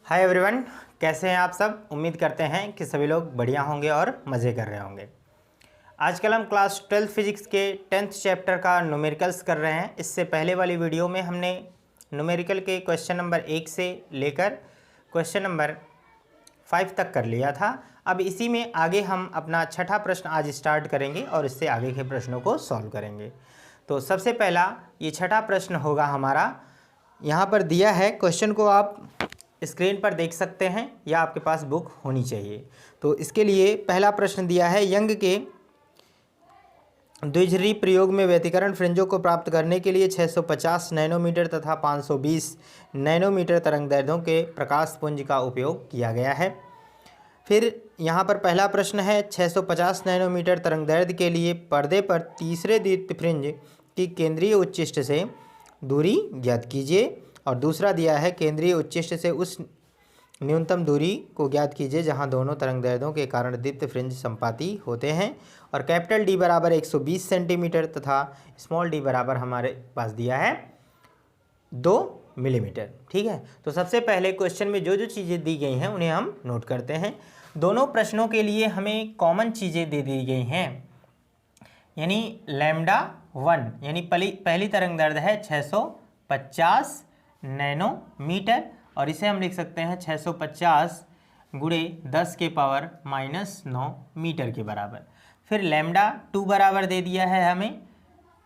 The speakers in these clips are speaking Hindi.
हाय एवरीवन, कैसे हैं आप सब। उम्मीद करते हैं कि सभी लोग बढ़िया होंगे और मज़े कर रहे होंगे। आजकल हम क्लास 12 फिजिक्स के 10th चैप्टर का न्यूमेरिकल्स कर रहे हैं। इससे पहले वाली वीडियो में हमने न्यूमेरिकल के क्वेश्चन नंबर 1 से लेकर क्वेश्चन नंबर 5 तक कर लिया था। अब इसी में आगे हम अपना छठा प्रश्न आज स्टार्ट करेंगे और इससे आगे के प्रश्नों को सॉल्व करेंगे। तो सबसे पहला ये छठा प्रश्न होगा हमारा। यहाँ पर दिया है, क्वेश्चन को आप स्क्रीन पर देख सकते हैं या आपके पास बुक होनी चाहिए। तो इसके लिए पहला प्रश्न दिया है, यंग के द्विध्रुवी प्रयोग में व्यतिकरण फ्रिंजों को प्राप्त करने के लिए 650 नैनोमीटर तथा 520 नैनोमीटर तरंगदैर्ध्यों के प्रकाश पुंज का उपयोग किया गया है। फिर यहाँ पर पहला प्रश्न है, 650 नैनोमीटर तरंगदैर्ध्य के लिए पर्दे पर तीसरे दीप्त फ्रिंज की केंद्रीय उच्चिष्ट से दूरी ज्ञात कीजिए। और दूसरा दिया है, केंद्रीय उच्चिष्ट से उस न्यूनतम दूरी को ज्ञात कीजिए जहां दोनों तरंगदैर्ध्यों के कारण दीप्त फ्रिंज संपाती होते हैं। और कैपिटल डी बराबर 120 सेंटीमीटर तथा स्मॉल डी बराबर हमारे पास दिया है 2 मिलीमीटर। ठीक है, तो सबसे पहले क्वेश्चन में जो जो चीज़ें दी गई हैं उन्हें हम नोट करते हैं। दोनों प्रश्नों के लिए हमें कॉमन चीज़ें दे दी गई हैं, यानी लैम्डा 1 यानी पहली तरंगदैर्ध्य है 650 नैनोमीटर और इसे हम लिख सकते हैं 650 गुणे 10 के पावर -9 मीटर के बराबर। फिर लैम्डा 2 बराबर दे दिया है हमें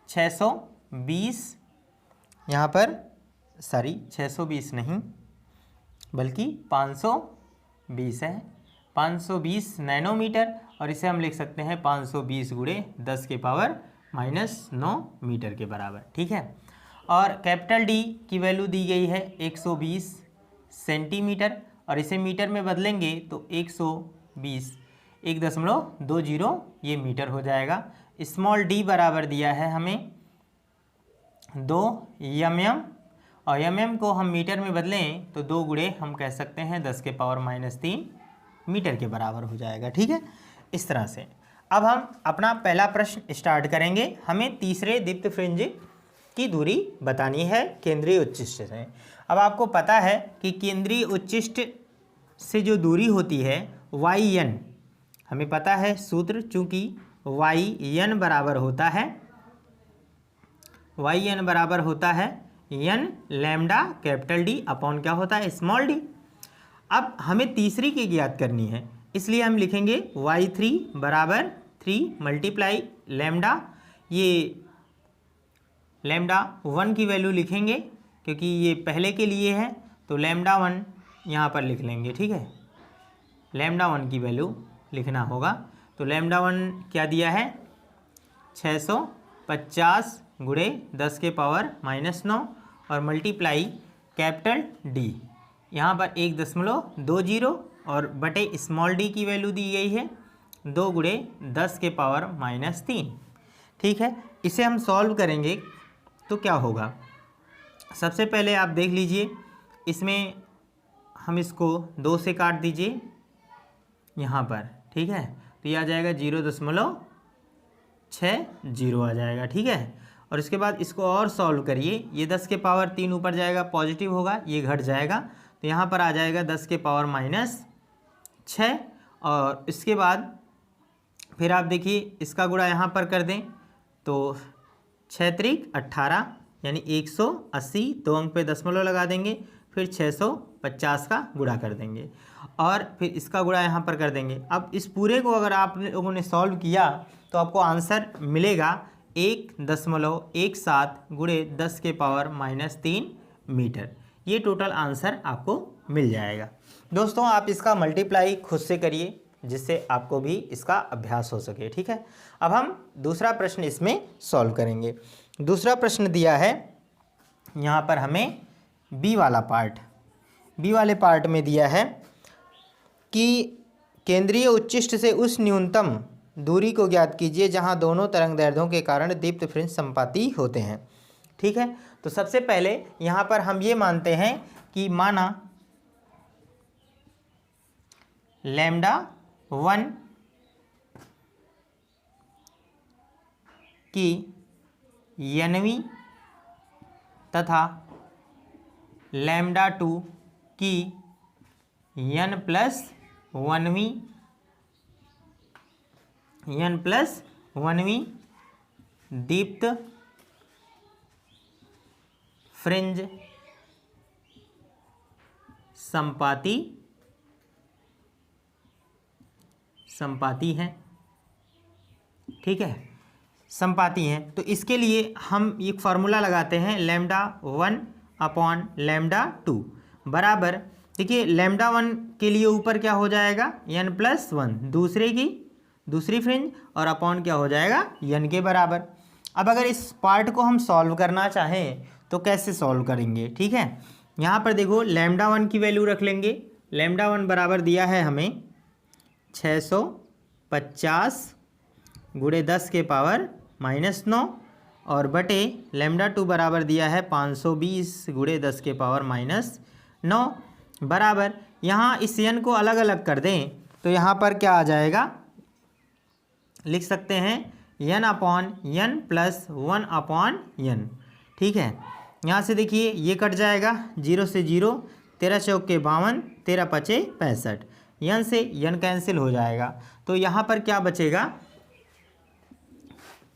620, यहाँ पर 620 नहीं बल्कि 520 है, 520 नैनोमीटर और इसे हम लिख सकते हैं 520 गुणे 10 के पावर -9 मीटर के बराबर। ठीक है, और कैपिटल डी की वैल्यू दी गई है 120 सेंटीमीटर और इसे मीटर में बदलेंगे तो 120 ये मीटर हो जाएगा। स्मॉल डी बराबर दिया है हमें 2 mm और mm को हम मीटर में बदलें तो 2 गुणे हम कह सकते हैं 10 के पावर -3 मीटर के बराबर हो जाएगा। ठीक है, इस तरह से अब हम अपना पहला प्रश्न स्टार्ट करेंगे। हमें तीसरे दीप्त फ्रिंज की दूरी बतानी है केंद्रीय उच्चिष्ट से। अब आपको पता है कि केंद्रीय उच्चिष्ट से जो दूरी होती है yn, हमें पता है सूत्र, चूंकि yn बराबर होता है n lambda capital D upon क्या होता है स्मॉल डी। अब हमें तीसरी की ज्ञात करनी है, इसलिए हम लिखेंगे y3 बराबर 3 मल्टीप्लाई लैम्डा, ये लैम्डा 1 की वैल्यू लिखेंगे क्योंकि ये पहले के लिए है तो लैम्डा 1 यहाँ पर लिख लेंगे। ठीक है, लैम्डा 1 की वैल्यू लिखना होगा। तो लैम्डा 1 क्या दिया है 650 गुणे 10 के पावर -9 और मल्टीप्लाई कैपिटल डी, यहाँ पर 1.20 और बटे स्मॉल डी की वैल्यू दी गई है 2 गुणे 10 के पावर -3। ठीक है, इसे हम सॉल्व करेंगे तो क्या होगा। सबसे पहले आप देख लीजिए, इसमें हम इसको 2 से काट दीजिए यहाँ पर। ठीक है, तो ये आ जाएगा 0.60 आ जाएगा। ठीक है, और इसके बाद इसको और सॉल्व करिए, ये 10 के पावर 3 ऊपर जाएगा पॉजिटिव होगा, ये घट जाएगा तो यहाँ पर आ जाएगा 10 के पावर -6 और इसके बाद फिर आप देखिए इसका गुणा यहाँ पर कर दें तो 6 त्रिक 18 यानी 180, 2 अंक पे दशमलव लगा देंगे, फिर 650 का गुणा कर देंगे और फिर इसका गुणा यहाँ पर कर देंगे। अब इस पूरे को अगर आप लोगों ने सॉल्व किया तो आपको आंसर मिलेगा 1.17 गुणे 10 के पावर -3 मीटर। ये टोटल आंसर आपको मिल जाएगा। दोस्तों, आप इसका मल्टीप्लाई खुद से करिए जिससे आपको भी इसका अभ्यास हो सके। ठीक है, अब हम दूसरा प्रश्न इसमें सॉल्व करेंगे। दूसरा प्रश्न दिया है यहाँ पर हमें बी वाले पार्ट में दिया है कि केंद्रीय उच्चिष्ट से उस न्यूनतम दूरी को ज्ञात कीजिए जहाँ दोनों तरंगदैर्ध्यों के कारण दीप्त फ्रिंज संपाती होते हैं। ठीक है, तो सबसे पहले यहाँ पर हम ये मानते हैं कि माना लैम्डा 1 की nवीं तथा लैम्डा 2 की n+1वीं दीप्त फ्रिंज संपाती हैं, ठीक है, संपाती हैं। तो इसके लिए हम एक फार्मूला लगाते हैं λ1/λ2 बराबर, देखिए λ1 के लिए ऊपर क्या हो जाएगा n+1 दूसरी फ्रिंज और अपॉन क्या हो जाएगा n के बराबर। अब अगर इस पार्ट को हम सॉल्व करना चाहें तो कैसे सॉल्व करेंगे, ठीक है। यहाँ पर देखो λ1 की वैल्यू रख लेंगे। λ1 बराबर दिया है हमें 650 × 10 के पावर -9 और बटे λ2 बराबर दिया है 520 × 10 के पावर -9 बराबर। यहाँ इस n को अलग अलग कर दें तो यहाँ पर क्या आ जाएगा, लिख सकते हैं n/n + 1/n, ठीक है। यहाँ से देखिए ये कट जाएगा, 0 से 0, 13 चौक के 52, 13 पचे 65, n से n कैंसिल हो जाएगा। तो यहाँ पर क्या बचेगा,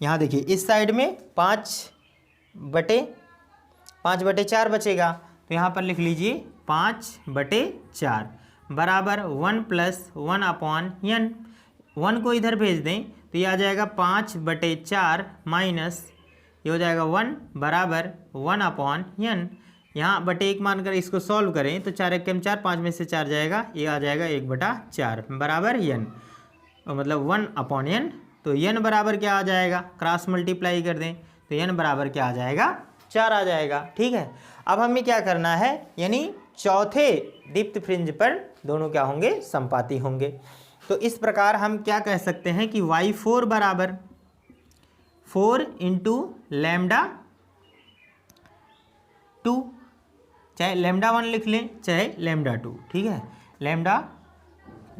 यहाँ देखिए इस साइड में 5/4 बचेगा। तो यहाँ पर लिख लीजिए 5/4 बराबर 1 + 1/n। 1 को इधर भेज दें तो ये आ जाएगा 5/4 माइनस ये हो जाएगा 1 बराबर 1/n। यहाँ बटे 1 मानकर इसको सॉल्व करें तो 4 × 4, 5 में से 4 जाएगा, ये आ जाएगा 1/4 बराबर n, मतलब 1/n। तो n बराबर क्या आ जाएगा, क्रॉस मल्टीप्लाई कर दें तो n बराबर क्या आ जाएगा 4 आ जाएगा, ठीक है। अब हमें क्या करना है, यानी चौथे दीप्त फ्रिंज पर दोनों क्या होंगे, संपाती होंगे। तो इस प्रकार हम क्या कह सकते हैं कि y4 बराबर 4 × λ2, चाहे λ1 लिख लें चाहे λ2, ठीक है।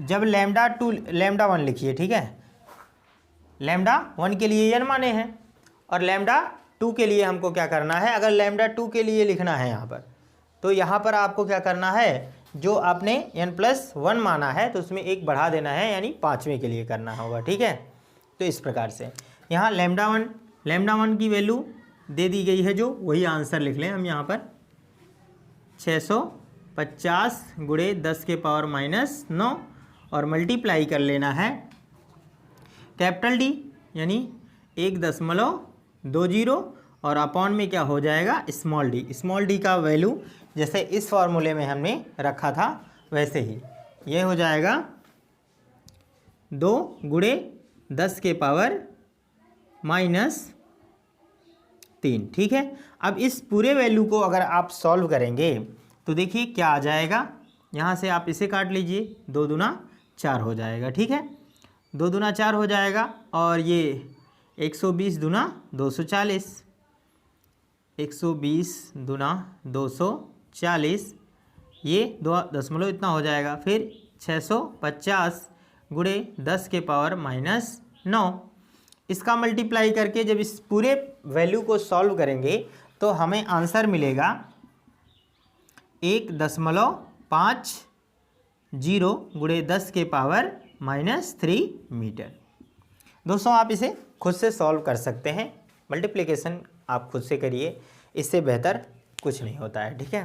जब λ1 लिखिए, ठीक है, λ1 के लिए n माने हैं और λ2 के लिए हमको क्या करना है, अगर λ2 के लिए लिखना है यहाँ पर तो यहाँ पर आपको क्या करना है, जो आपने n+1 माना है तो उसमें एक बढ़ा देना है, यानी 5वें के लिए करना होगा, ठीक है। तो इस प्रकार से यहाँ λ1 की वैल्यू दे दी गई है, जो वही आंसर लिख लें हम यहाँ पर 650 × 10 के पावर -9 और मल्टीप्लाई कर लेना है कैपिटल D यानी 1.20 और अपॉन में क्या हो जाएगा स्मॉल d का वैल्यू जैसे इस फॉर्मूले में हमने रखा था वैसे ही ये हो जाएगा 2 × 10 के पावर -3, ठीक है। अब इस पूरे वैल्यू को अगर आप सॉल्व करेंगे तो देखिए क्या आ जाएगा, यहाँ से आप इसे काट लीजिए, 2 दूना 4 हो जाएगा, ठीक है। 2 दूना 4 हो जाएगा और ये 120 दूना 240, 120 दूना 240, ये 2 दशमलव इतना हो जाएगा। फिर 650 × 10 के पावर -9, इसका मल्टीप्लाई करके जब इस पूरे वैल्यू को सॉल्व करेंगे तो हमें आंसर मिलेगा 1.50 × 10 के पावर -3 मीटर। दोस्तों आप इसे खुद से सॉल्व कर सकते हैं, मल्टीप्लिकेशन आप खुद से करिए, इससे बेहतर कुछ नहीं होता है, ठीक है।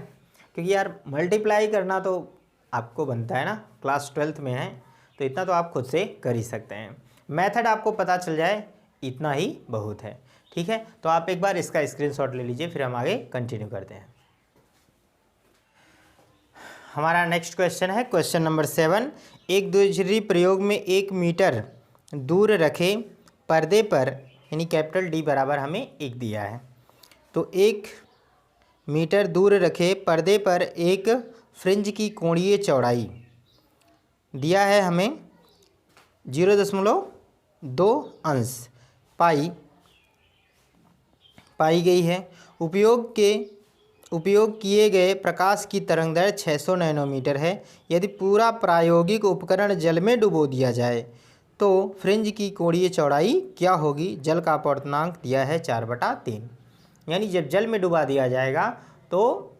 क्योंकि यार मल्टीप्लाई करना तो आपको बनता है ना, क्लास 12th में है तो इतना तो आप खुद से कर ही सकते हैं। मेथड आपको पता चल जाए इतना ही बहुत है, ठीक है। तो आप एक बार इसका स्क्रीनशॉट ले लीजिए, फिर हम आगे कंटिन्यू करते हैं। हमारा नेक्स्ट क्वेश्चन है क्वेश्चन नंबर 7। एक दूसरी प्रयोग में 1 मीटर दूर रखे पर्दे पर, यानी कैपिटल D बराबर हमें 1 दिया है, तो 1 मीटर दूर रखे पर्दे पर एक फ्रिंज की कोणीय चौड़ाई दिया है हमें 0.2 अंश पाई गई है। उपयोग किए गए प्रकाश की तरंगदैर्घ्य 600 नैनोमीटर है। यदि पूरा प्रायोगिक उपकरण जल में डुबो दिया जाए तो फ्रिंज की कोणीय चौड़ाई क्या होगी। जल का अपवर्तनांक दिया है 4/3, यानी जब जल में डुबा दिया जाएगा तो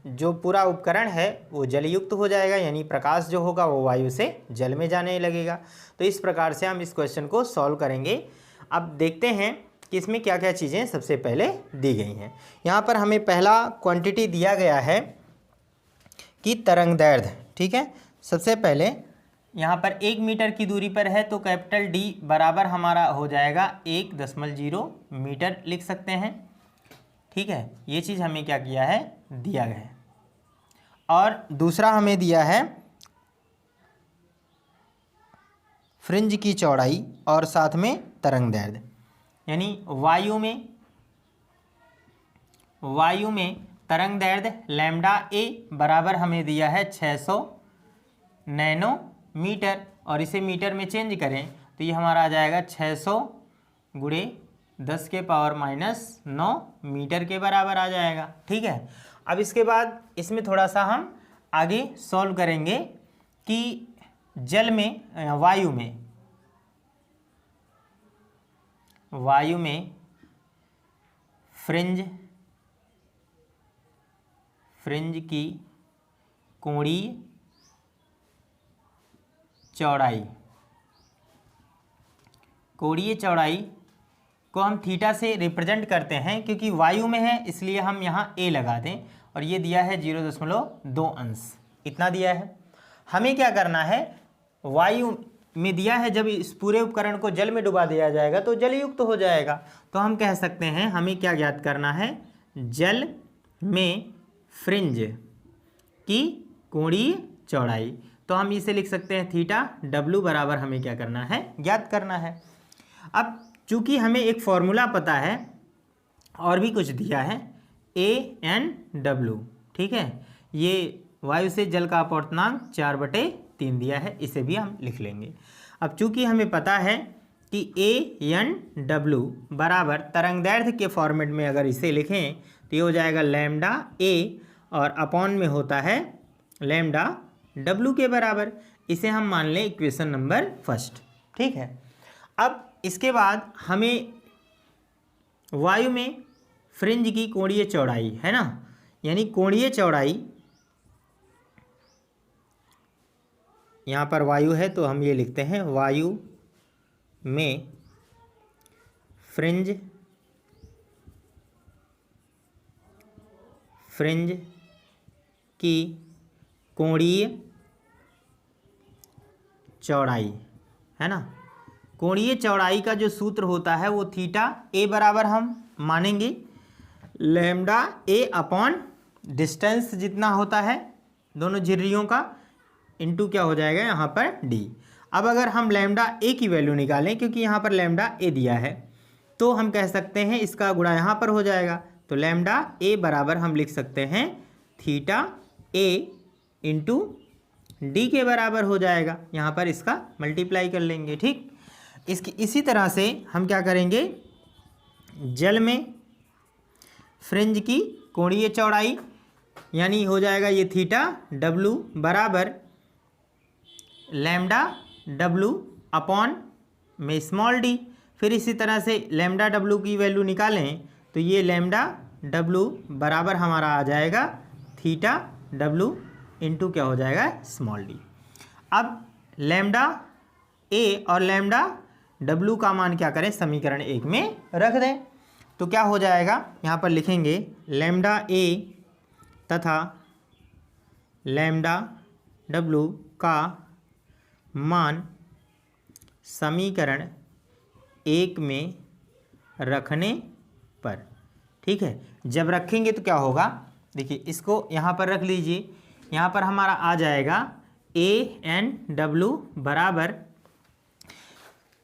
जो पूरा उपकरण है वो जलयुक्त हो जाएगा, यानी प्रकाश जो होगा वो वायु से जल में जाने लगेगा। तो इस प्रकार से हम इस क्वेश्चन को सॉल्व करेंगे। अब देखते हैं कि इसमें क्या क्या चीज़ें सबसे पहले दी गई हैं। यहाँ पर हमें पहला क्वांटिटी दिया गया है कि तरंगदैर्घ्य, ठीक है। सबसे पहले यहाँ पर 1 मीटर की दूरी पर है तो कैपिटल डी बराबर हमारा हो जाएगा 1.0 मीटर लिख सकते हैं, ठीक है। ये चीज़ हमें क्या किया है, दिया गया है। और दूसरा हमें दिया है फ्रिंज की चौड़ाई और साथ में तरंगदैर्घ्य, यानी वायु में तरंगदैर्घ्य लैम्डा ए बराबर हमें दिया है 600 नैनोमीटर, और इसे मीटर में चेंज करें तो ये हमारा आ जाएगा 600 गुणे 10⁻⁹ मीटर के बराबर आ जाएगा, ठीक है। अब इसके बाद इसमें थोड़ा सा हम आगे सॉल्व करेंगे कि जल में वायु में फ्रिंज की कोणीय चौड़ाई को हम थीटा से रिप्रेजेंट करते हैं, क्योंकि वायु में है इसलिए हम यहाँ ए लगा दें, और ये दिया है 0.2 अंश, इतना दिया है। हमें क्या करना है, वायु में दिया है जब इस पूरे उपकरण को जल में डुबा दिया जाएगा तो जलयुक्त हो जाएगा। तो हम कह सकते हैं हमें क्या ज्ञात करना है, जल में फ्रिंज की कोणीय चौड़ाई। तो हम इसे लिख सकते हैं थीटा डब्ल्यू बराबर हमें क्या करना है, ज्ञात करना है। अब चूंकि हमें एक फॉर्मूला पता है और भी कुछ दिया है ANW, ठीक है। ये वायु से जल का अपवर्तनांक 4/3 दिया है, इसे भी हम लिख लेंगे। अब चूंकि हमें पता है कि ANW बराबर तरंगदैर्घ्य के फॉर्मेट में अगर इसे लिखें तो ये हो जाएगा लैम्डा ए और अपॉन में होता है लैम्डा डब्ल्यू के बराबर। इसे हम मान लें इक्वेशन नंबर फर्स्ट, ठीक है। अब इसके बाद हमें वायु में फ्रिंज की कोणीय चौड़ाई है ना, यानी कोणीय चौड़ाई, यहाँ पर वायु है तो हम ये लिखते हैं वायु में फ्रिंज की कोणीय चौड़ाई है ना। कोणीय चौड़ाई का जो सूत्र होता है वो थीटा ए बराबर हम मानेंगे लैम्डा ए अपॉन डिस्टेंस जितना होता है दोनों झिर्रियों का, इनटू क्या हो जाएगा यहाँ पर डी। अब अगर हम लैम्डा ए की वैल्यू निकालें, क्योंकि यहाँ पर लैम्डा ए दिया है, तो हम कह सकते हैं इसका गुणा यहाँ पर हो जाएगा। तो लैम्डा ए बराबर हम लिख सकते हैं थीटा ए इंटू डी के बराबर हो जाएगा। यहाँ पर इसका मल्टीप्लाई कर लेंगे, ठीक। इसी तरह से हम क्या करेंगे, जल में फ्रिंज की कोणीय चौड़ाई यानी हो जाएगा ये थीटा डब्लू बराबर लैम्डा डब्लू अपॉन में स्मॉल डी। फिर इसी तरह से लैम्डा डब्लू की वैल्यू निकालें तो ये लैम्डा डब्लू बराबर हमारा आ जाएगा थीटा डब्लू इंटू क्या हो जाएगा स्मॉल डी। अब लैम्डा ए और लैम्डा डब्लू का मान क्या करें, समीकरण 1 में रख दें। तो क्या हो जाएगा, यहाँ पर लिखेंगे लैम्डा ए तथा लैम्डा डब्लू का मान समीकरण 1 में रखने पर, ठीक है। जब रखेंगे तो क्या होगा, देखिए इसको यहाँ पर रख लीजिए। यहाँ पर हमारा आ जाएगा ANW बराबर,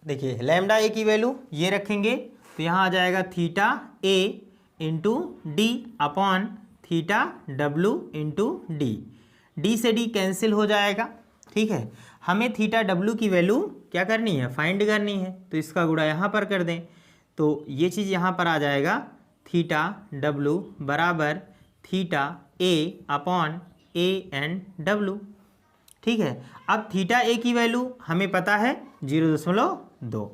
देखिए लैम्डा ए की वैल्यू ये रखेंगे तो यहाँ आ जाएगा theta A into D upon theta W into D. D से डी कैंसिल हो जाएगा, ठीक है। हमें थीटा डब्लू की वैल्यू क्या करनी है, फाइंड करनी है, तो इसका गुणा यहाँ पर कर दें तो ये चीज़ यहाँ पर आ जाएगा थीटा डब्लू बराबर थीटा ए अपॉन ANW, ठीक है। अब थीटा ए की वैल्यू हमें पता है 0.2,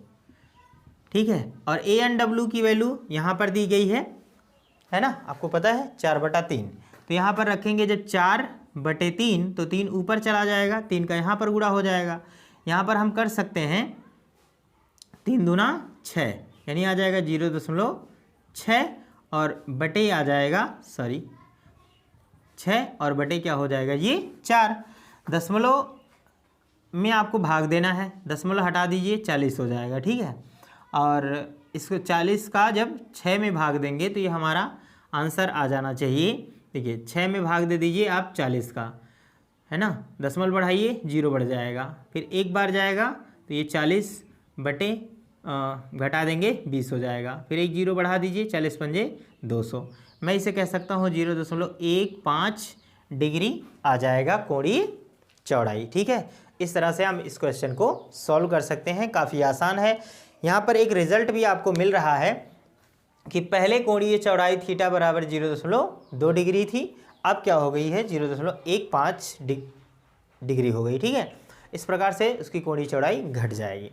ठीक है, और ANW की वैल्यू यहाँ पर दी गई है ना, आपको पता है 4/3। तो यहाँ पर रखेंगे जब 4/3 तो 3 ऊपर चला जाएगा, 3 का यहाँ पर गुणा हो जाएगा। यहाँ पर हम कर सकते हैं 3 दूना 6, यानी आ जाएगा 0.6 और बटे आ जाएगा 6 और बटे क्या हो जाएगा ये 4। दशमलव में आपको भाग देना है, दशमलव हटा दीजिए 40 हो जाएगा, ठीक है। और इसको 40 का जब 6 में भाग देंगे तो ये हमारा आंसर आ जाना चाहिए। देखिए 6 में भाग दे दीजिए आप 40 का, है ना, दशमलव बढ़ाइए 0 बढ़ जाएगा, फिर एक बार जाएगा तो ये 40 बटे घटा देंगे 20 हो जाएगा, फिर एक 0 बढ़ा दीजिए 40 पंजे 200। मैं इसे कह सकता हूँ 0.15 डिग्री आ जाएगा कोणीय चौड़ाई, ठीक है। इस तरह से हम इस क्वेश्चन को सॉल्व कर सकते हैं, काफ़ी आसान है। यहाँ पर एक रिजल्ट भी आपको मिल रहा है कि पहले कोणीय चौड़ाई थीटा बराबर 0.2 डिग्री थी, अब क्या हो गई है 0.15 डिग्री हो गई, ठीक है। इस प्रकार से उसकी कोणीय चौड़ाई घट जाएगी।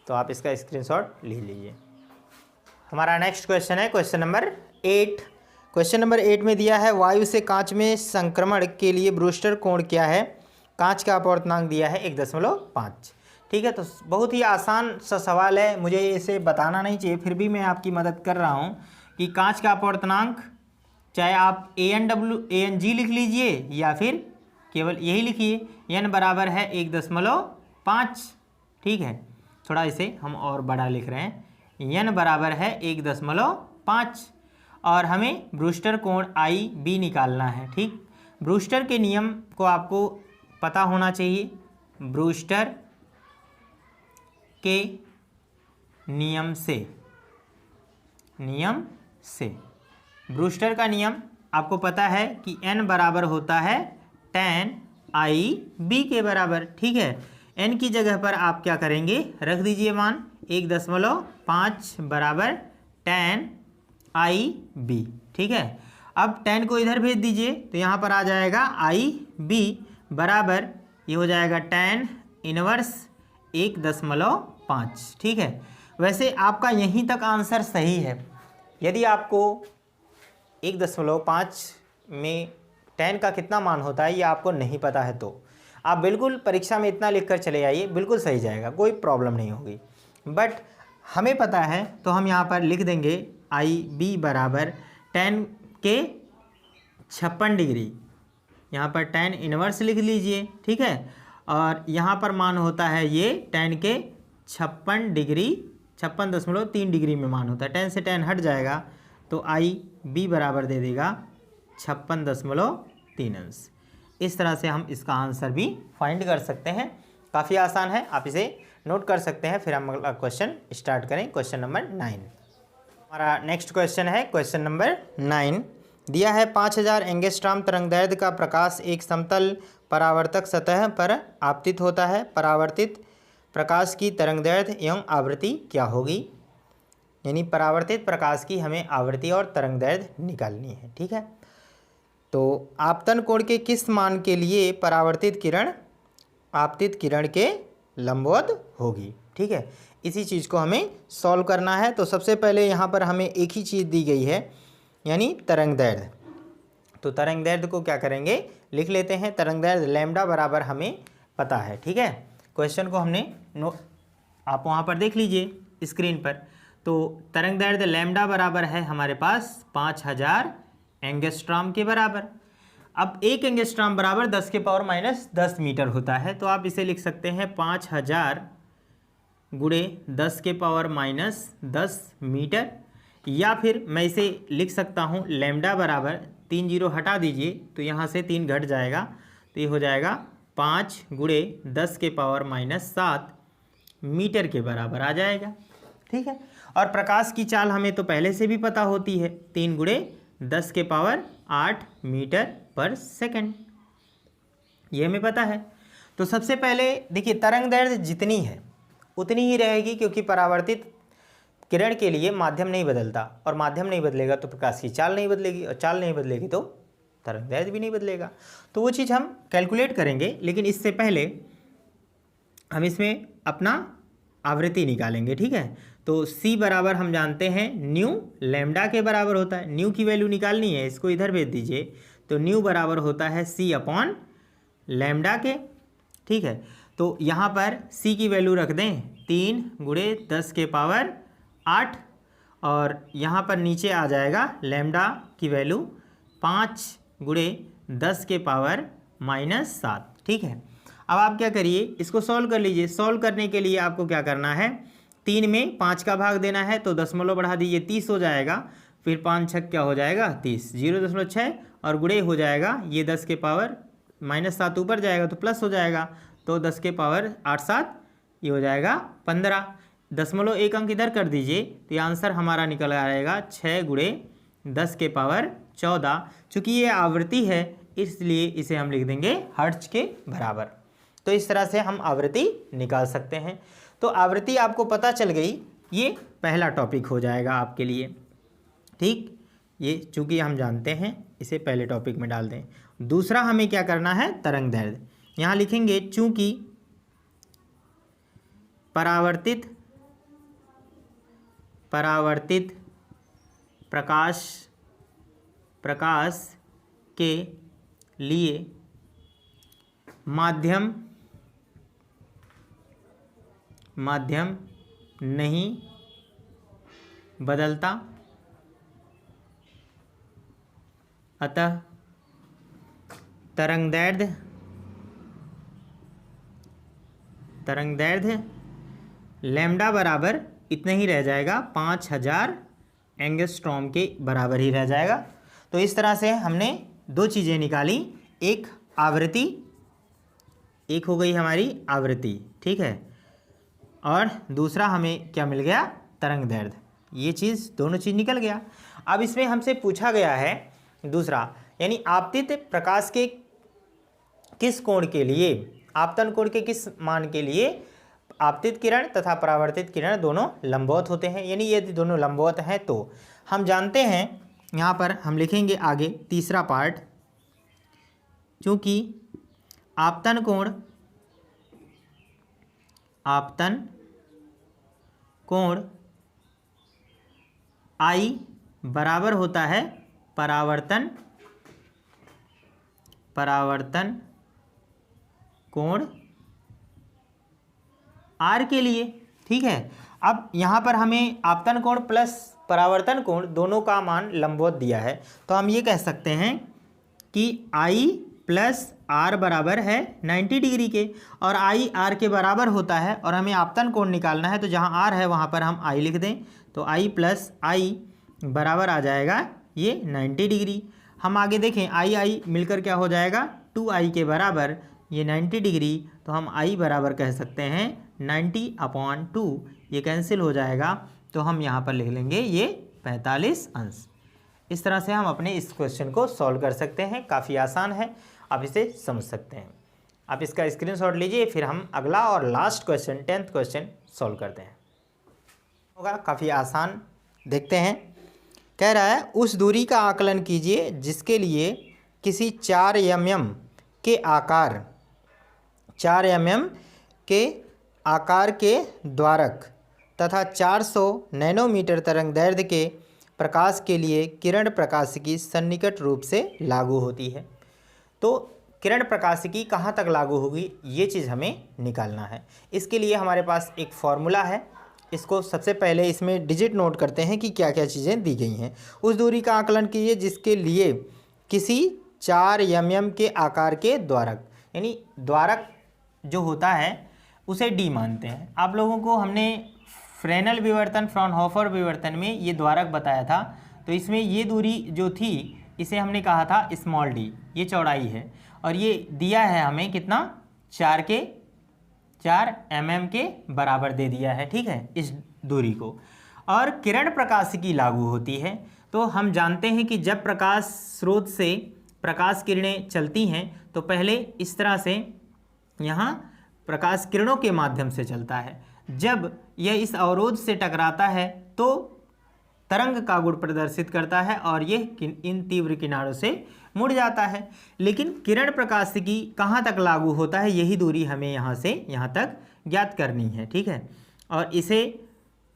तो आप इसका स्क्रीनशॉट ले लीजिए। हमारा नेक्स्ट क्वेश्चन है क्वेश्चन नंबर 8। क्वेश्चन नंबर 8 में दिया है वायु से कांच में संक्रमण के लिए ब्रूस्टर कोण क्या है। कांच का अपवर्तनांक दिया है 1.5, ठीक है। तो बहुत ही आसान सा सवाल है, मुझे इसे बताना नहीं चाहिए, फिर भी मैं आपकी मदद कर रहा हूँ कि कांच का अपवर्तनांक चाहे आप ANG लिख लीजिए या फिर केवल यही लिखिए, n बराबर है 1.5, ठीक है। थोड़ा इसे हम और बड़ा लिख रहे हैं, n बराबर है 1.5 और हमें ब्रूस्टर कोण IB निकालना है, ठीक। ब्रूस्टर के नियम को आपको पता होना चाहिए। ब्रूस्टर के नियम से ब्रूस्टर का नियम आपको पता है कि n बराबर होता है tan IB के बराबर, ठीक है। n की जगह पर आप क्या करेंगे, रख दीजिए मान 1.5 बराबर tan IB, ठीक है। अब tan को इधर भेज दीजिए तो यहाँ पर आ जाएगा IB बराबर ये हो जाएगा tan इनवर्स 1.5, ठीक है। वैसे आपका यहीं तक आंसर सही है। यदि आपको 1.5 में tan का कितना मान होता है ये आपको नहीं पता है तो आप बिल्कुल परीक्षा में इतना लिख कर चले आइए, बिल्कुल सही जाएगा, कोई प्रॉब्लम नहीं होगी। बट हमें पता है तो हम यहाँ पर लिख देंगे IB बराबर tan के 56 डिग्री, यहाँ पर tan इनवर्स लिख लीजिए, ठीक है। और यहाँ पर मान होता है ये tan के 56 डिग्री, 56.3 डिग्री में मान होता है, tan से tan हट जाएगा तो IB बराबर दे देगा 56.3 अंश। इस तरह से हम इसका आंसर भी फाइंड कर सकते हैं, काफ़ी आसान है, आप इसे नोट कर सकते हैं। फिर हम अगला क्वेश्चन स्टार्ट करें, क्वेश्चन नंबर 9। हमारा नेक्स्ट क्वेश्चन है क्वेश्चन नंबर 9। दिया है 5000 एंगस्ट्रॉम तरंगदैर्ध्य का प्रकाश एक समतल परावर्तक सतह पर आपतित होता है। परावर्तित प्रकाश की तरंगदैर्ध्य एवं आवृत्ति क्या होगी। यानी परावर्तित प्रकाश की हमें आवृत्ति और तरंगदैर्ध्य निकालनी है, ठीक है। तो आपतन कोण के किस मान के लिए परावर्तित किरण आपतित किरण के लंबवत होगी, ठीक है। इसी चीज़ को हमें सॉल्व करना है। तो सबसे पहले यहाँ पर हमें एक ही चीज़ दी गई है, यानी तरंगदैर्ध्य। तो तरंगदैर्ध्य को क्या करेंगे, लिख लेते हैं। तरंगदैर्ध्य लैम्डा बराबर हमें पता है, ठीक है। क्वेश्चन को हमने आप वहाँ पर देख लीजिए स्क्रीन पर। तो तरंगदैर्ध्य लैम्डा बराबर है हमारे पास 5000 एंगस्ट्रॉम के बराबर। अब एक एंगस्ट्रॉम बराबर 10⁻⁻10 मीटर होता है, तो आप इसे लिख सकते हैं 5000 गुणे 10⁻⁻10 मीटर, या फिर मैं इसे लिख सकता हूँ लैम्डा बराबर 3 जीरो हटा दीजिए तो यहाँ से 3 घट जाएगा तो ये हो जाएगा 5 गुणे 10⁻⁻7 मीटर के बराबर आ जाएगा, ठीक है। और प्रकाश की चाल हमें तो पहले से भी पता होती है, 3 गुणे 10⁸ मीटर पर सेकंड, ये हमें पता है। तो सबसे पहले देखिए तरंगदैर्ध्य जितनी है उतनी ही रहेगी, क्योंकि परावर्तित किरण के लिए माध्यम नहीं बदलता, और माध्यम नहीं बदलेगा तो प्रकाश की चाल नहीं बदलेगी, और चाल नहीं बदलेगी तो तरंगदैर्ध्य भी नहीं बदलेगा। तो वो चीज़ हम कैलकुलेट करेंगे, लेकिन इससे पहले हम इसमें अपना आवृत्ति निकालेंगे, ठीक है। तो C बराबर हम जानते हैं न्यू लैम्डा के बराबर होता है। न्यू की वैल्यू निकालनी है, इसको इधर भेज दीजिए तो न्यू बराबर होता है c अपॉन लैम्डा के। ठीक है, तो यहाँ पर c की वैल्यू रख दें 3 गुणे 10 के पावर 8 और यहाँ पर नीचे आ जाएगा लैम्डा की वैल्यू 5 गुणे 10 के पावर -7। ठीक है, अब आप क्या करिए, इसको सॉल्व कर लीजिए। सॉल्व करने के लिए आपको क्या करना है, 3 में 5 का भाग देना है तो दशमलव बढ़ा दीजिए 30 हो जाएगा। फिर 5 छक क्या हो जाएगा 30, 0.6 और गुणे हो जाएगा ये 10 के पावर -7 ऊपर जाएगा तो प्लस हो जाएगा, तो 10 के पावर 8 ये हो जाएगा 15। दशमलव 1 अंक इधर कर दीजिए तो ये आंसर हमारा निकल आएगा 6 गुणे 10 के पावर 14। चूँकि ये आवृत्ति है इसलिए इसे हम लिख देंगे हर्ट्ज के बराबर। तो इस तरह से हम आवृत्ति निकाल सकते हैं। तो आवृत्ति आपको पता चल गई, ये पहला टॉपिक हो जाएगा आपके लिए। ठीक, ये चूँकि हम जानते हैं इसे पहले टॉपिक में डाल दें। दूसरा हमें क्या करना है, तरंग दैर्ध्य। यहाँ लिखेंगे चूँकि परावर्तित प्रकाश के लिए माध्यम नहीं बदलता, अतः तरंग दैर्ध्य लैम्डा बराबर इतना ही रह जाएगा, 5000 एंगस्ट्रॉम के बराबर ही रह जाएगा। तो इस तरह से हमने दो चीज़ें निकाली, एक आवृत्ति, एक हो गई हमारी आवृत्ति। ठीक है, और दूसरा हमें क्या मिल गया, तरंग दैर्ध्य। ये चीज़, दोनों चीज़ निकल गया। अब इसमें हमसे पूछा गया है दूसरा, यानी आपतित प्रकाश के किस कोण के लिए, आपतन कोण के किस मान के लिए आपतित किरण तथा परावर्तित किरण दोनों लंबवत होते हैं। यानी यदि दोनों लंबवत हैं तो हम जानते हैं, यहाँ पर हम लिखेंगे आगे तीसरा पार्ट, चूँकि आपतन कोण I बराबर होता है परावर्तन कोण R के लिए। ठीक है, अब यहाँ पर हमें आपतन कोण प्लस परावर्तन कोण दोनों का मान लंबवत दिया है, तो हम ये कह सकते हैं कि I प्लस R बराबर है 90 डिग्री के, और I R के बराबर होता है, और हमें आपतन कोण निकालना है तो जहाँ R है वहाँ पर हम I लिख दें, तो I प्लस I बराबर आ जाएगा ये 90 डिग्री। हम आगे देखें, I मिलकर क्या हो जाएगा 2I के बराबर, ये 90 डिग्री, तो हम I बराबर कह सकते हैं 90/2, ये कैंसिल हो जाएगा, तो हम यहाँ पर लिख लेंगे ये 45 अंश। इस तरह से हम अपने इस क्वेश्चन को सॉल्व कर सकते हैं, काफ़ी आसान है, आप इसे समझ सकते हैं। आप इसका स्क्रीनशॉट लीजिए, फिर हम अगला और last question 10th question solve करते हैं। होगा काफ़ी आसान, देखते हैं। कह रहा है उस दूरी का आकलन कीजिए जिसके लिए किसी 4 mm के आकार के द्वारक तथा 400 नैनोमीटर तरंग दैर्ध्य के प्रकाश के लिए किरण प्रकाशिकी सन्निकट रूप से लागू होती है। तो किरण प्रकाशिकी कहाँ तक लागू होगी, ये चीज़ हमें निकालना है। इसके लिए हमारे पास एक फॉर्मूला है, इसको सबसे पहले इसमें डिजिट नोट करते हैं कि क्या क्या चीज़ें दी गई हैं। उस दूरी का आकलन कीजिए जिसके लिए किसी 4 mm के आकार के द्वारक, यानी द्वारक जो होता है उसे डी मानते हैं। आप लोगों को हमने फ्रेनल विवर्तन, फ्रॉनहोफर विवर्तन में ये द्वारक बताया था, तो इसमें ये दूरी जो थी इसे हमने कहा था स्मॉल डी, ये चौड़ाई है, और ये दिया है हमें कितना 4 mm के बराबर दे दिया है। ठीक है, इस दूरी को, और किरण प्रकाशिकी लागू होती है। तो हम जानते हैं कि जब प्रकाश स्रोत से प्रकाश किरणें चलती हैं तो पहले इस तरह से यहाँ प्रकाश किरणों के माध्यम से चलता है, जब यह इस अवरोध से टकराता है तो तरंग का गुण प्रदर्शित करता है और यह इन तीव्र किनारों से मुड़ जाता है। लेकिन किरण प्रकाशिकी कहाँ तक लागू होता है, यही दूरी हमें यहाँ से यहाँ तक ज्ञात करनी है। ठीक है, और इसे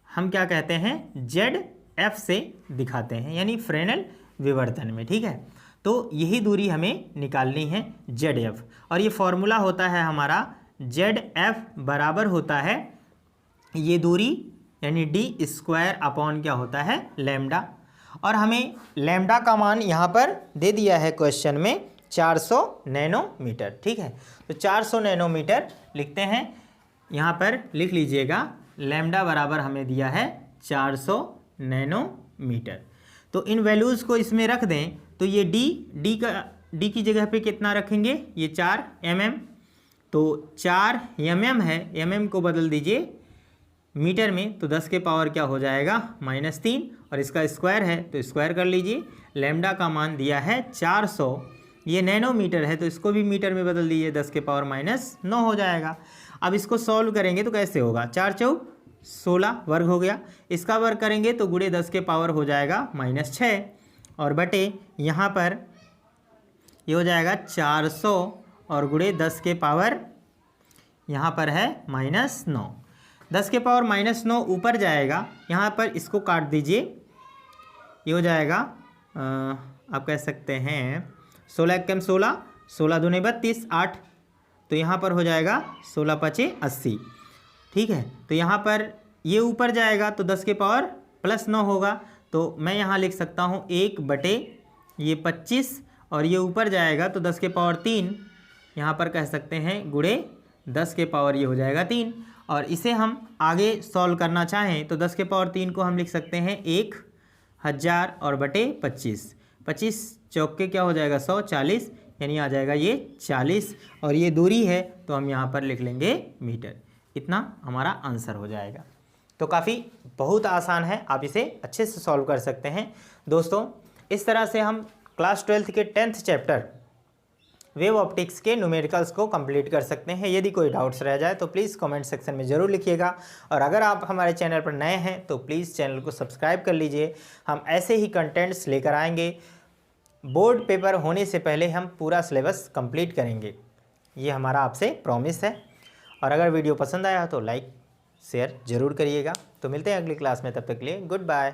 हम क्या कहते हैं, ZF से दिखाते हैं, यानी फ्रेनल विवर्तन में। ठीक है, तो यही दूरी हमें निकालनी है ZF, और ये फॉर्मूला होता है हमारा ZF बराबर होता है ये दूरी यानी d स्क्वायर अपॉन क्या होता है लैम्डा, और हमें लैम्डा का मान यहाँ पर दे दिया है क्वेश्चन में 400 नैनोमीटर। ठीक है, तो 400 नैनोमीटर लिखते हैं, यहाँ पर लिख लीजिएगा लैम्डा बराबर हमें दिया है 400 नैनोमीटर। तो इन वैल्यूज़ को इसमें रख दें तो ये डी की जगह पे कितना रखेंगे, ये 4 mm, तो 4 mm है, mm को बदल दीजिए मीटर में, तो 10 के पावर क्या हो जाएगा -3, और इसका स्क्वायर है तो स्क्वायर कर लीजिए। लैम्डा का मान दिया है 400, ये नैनोमीटर है तो इसको भी मीटर में बदल दीजिए, 10 के पावर -9 हो जाएगा। अब इसको सॉल्व करेंगे तो कैसे होगा, 4 चौक 16 वर्ग हो गया, इसका वर्ग करेंगे तो गुणे 10 के पावर हो जाएगा -6, और बटे यहाँ पर ये हो जाएगा 400 और गुणे 10 के पावर यहाँ पर है -9, 10 के पावर -9 ऊपर जाएगा, यहाँ पर इसको काट दीजिए, ये हो जाएगा आप कह सकते हैं 16 एकम 16, 16 दूने 32, 8, तो यहाँ पर हो जाएगा 16 पचे 80। ठीक है, तो यहाँ पर ये ऊपर जाएगा तो 10 के पावर +9 होगा, तो मैं यहाँ लिख सकता हूँ 1 बटे ये 25, और ये ऊपर जाएगा तो 10 के पावर 3, यहाँ पर कह सकते हैं गुणे 10 के पावर ये हो जाएगा 3, और इसे हम आगे सॉल्व करना चाहें तो 10 के पावर 3 को हम लिख सकते हैं 1000 और बटे 25, 25 चौक के क्या हो जाएगा 100, 40, यानी आ जाएगा ये 40, और ये दूरी है तो हम यहाँ पर लिख लेंगे मीटर। इतना हमारा आंसर हो जाएगा। तो काफ़ी बहुत आसान है, आप इसे अच्छे से सॉल्व कर सकते हैं। दोस्तों, इस तरह से हम क्लास 12th के 10th चैप्टर वेव ऑप्टिक्स के न्यूमेरिकल्स को कंप्लीट कर सकते हैं। यदि कोई डाउट्स रह जाए तो प्लीज़ कमेंट सेक्शन में ज़रूर लिखिएगा, और अगर आप हमारे चैनल पर नए हैं तो प्लीज़ चैनल को सब्सक्राइब कर लीजिए। हम ऐसे ही कंटेंट्स लेकर आएंगे, बोर्ड पेपर होने से पहले हम पूरा सिलेबस कंप्लीट करेंगे, ये हमारा आपसे प्रॉमिस है। और अगर वीडियो पसंद आया तो लाइक शेयर ज़रूर करिएगा। तो मिलते हैं अगली क्लास में, तब तक के लिए गुड बाय।